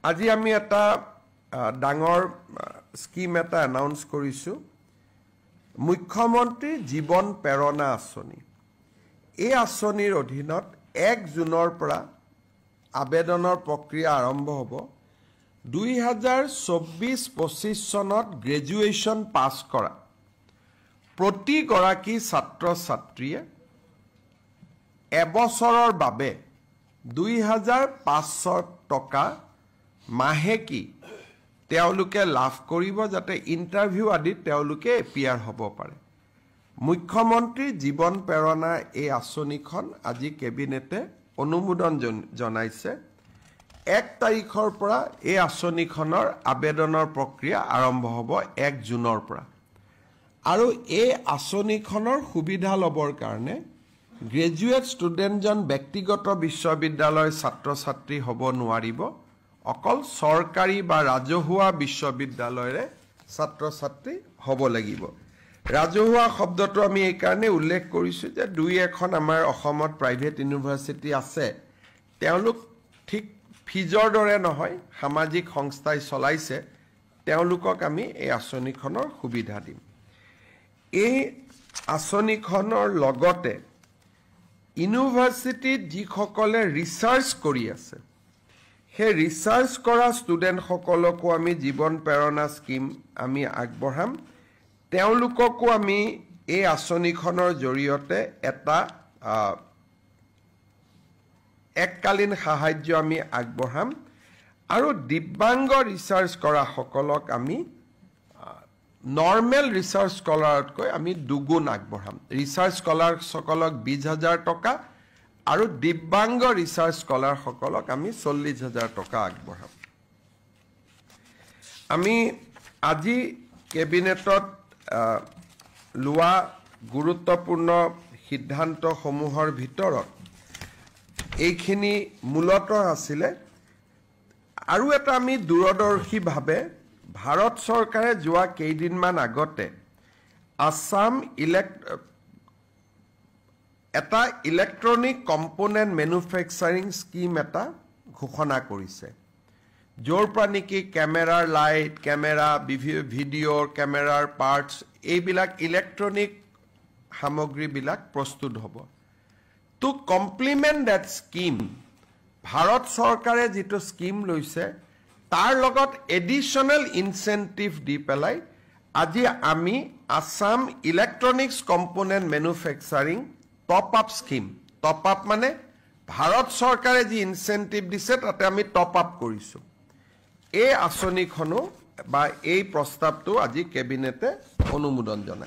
আজি আমি এটা ডাঙৰ স্কিম এটা এনাউন্স কৰিছো মুখ্যমন্ত্ৰী জীৱন প্ৰেৰণা আঁচনি এই আঁচনিৰ অধীনত 1 জুনৰ পৰা আবেদনৰ প্ৰক্ৰিয়া আৰম্ভ হ'ব 2024-25 চনত গ্ৰেজুৱেচন পাছ কৰা প্ৰতি গৰাকী ছাত্ৰ ছাত্ৰীয়ে এবছৰৰ বাবে 2500 টকা মাহেকি তেওলুকে লাভ কৰিব যাতে ইন্টাৰভিউ আদি তেওলুকে এপিয়াৰ হ'ব পাৰে মুখ্যমন্ত্ৰী জীৱন প্ৰেৰণা এই আঁচনিখন আজি কেবিনেটে অনুমোদন জনাইছে 1 তাৰিখৰ পৰা এই আঁচনিখনৰ আবেদনৰ প্ৰক্ৰিয়া আৰম্ভ হ'ব 1 জুনৰ পৰা আৰু এই আঁচনিখনৰ সুবিধা লবৰ কাৰণে গ্ৰেজুৱেট ষ্টুডেণ্টজন ব্যক্তিগত বিশ্ববিদ্যালয়ৰ ছাত্ৰ ছাত্ৰী হ'ব নোৱাৰিব অকল সৰকাৰী বা ৰাজহুৱা বিশ্ববিদ্যালয়ৰে ছাত্ৰ ছাত্ৰী হ'ব লাগিব ৰাজহুৱা শব্দটো আমি এই কাৰণে উল্লেখ কৰিছো যে দুই এখন আমাৰ অসমত প্ৰাইভেট ইউনিভাৰ্চিটি আছে তেওঁলোক ঠিক ফিজৰ দৰে নহয় সামাজিক সংস্থাই চলাইছে তেওঁলোকক আমি এই আঁচনিখনৰ সুবিধা দিম এই আঁচনিখনৰ লগতে ইউনিভাৰ্চিটিত যিসকলে ৰিসাৰ্চ কৰি আছে হে ৰিসাৰ্চ কৰা ষ্টুডেণ্ট সকলকো আমি জীৱন প্ৰেৰণা স্কিম আমি আগবঢ়াম তেওঁলোককো আমি এই আঁচনিখনৰ জৰিয়তে এটা এককালীন সাহায্য আমি আগবঢ়াম আৰু দিব্যাংগ ৰিসাৰ্চ কৰা সকলক আমি নৰ্মেল ৰিসাৰ্চ স্কলাৰতকৈ আমি দুগুণ আগবঢ়াম ৰিসাৰ্চ স্কলাৰ সকলক 20000 টকা আৰু দিব্যাংগ ৰিসাৰ্চ স্কলাৰ সকলক আমি 40000 টকা আগবঢ়াম আমি আজি কেবিনেটত লোৱা গুৰুত্বপূৰ্ণ সিদ্ধান্তসমূহৰ ভিতৰত এইখিনি মূলতঃ আছিলে আৰু এটা আমি দূৰদৰ্শীভাৱে ভাৰত চৰকাৰে যোৱা কেইদিনমান আগতে আসাম এটা ইলেক্ট্ৰনিক কম্পোনেন্ট ম্যানুফ্যাকচাৰিং স্কিম এটা ঘোষণা কৰিছে জোৰ পৰা নেকি ক্যামেৰাৰ লাইট ক্যামেৰা ভিডিঅ'ৰ ক্যামেৰাৰ পাৰ্টস এইবিলাক ইলেক্ট্ৰনিক সামগ্ৰীবিলাক প্ৰস্তুত হ'ব to complement that scheme Bharat চৰকাৰে যেটো স্কিম লৈছে তাৰ লগত এডিশনাল ইনসেন্টিভ দি পেলাই আজি আমি Assam electronics component manufacturing top up scheme top up মানে ভাৰত চৰকাৰে যি ইনসেন্টিভ দিছে তাতে আমি টপ আপ কৰিছো এই আঁচনিখনো বা এই প্ৰস্তাৱটো আজি কেবিনেটে অনুমোদন জনাইছে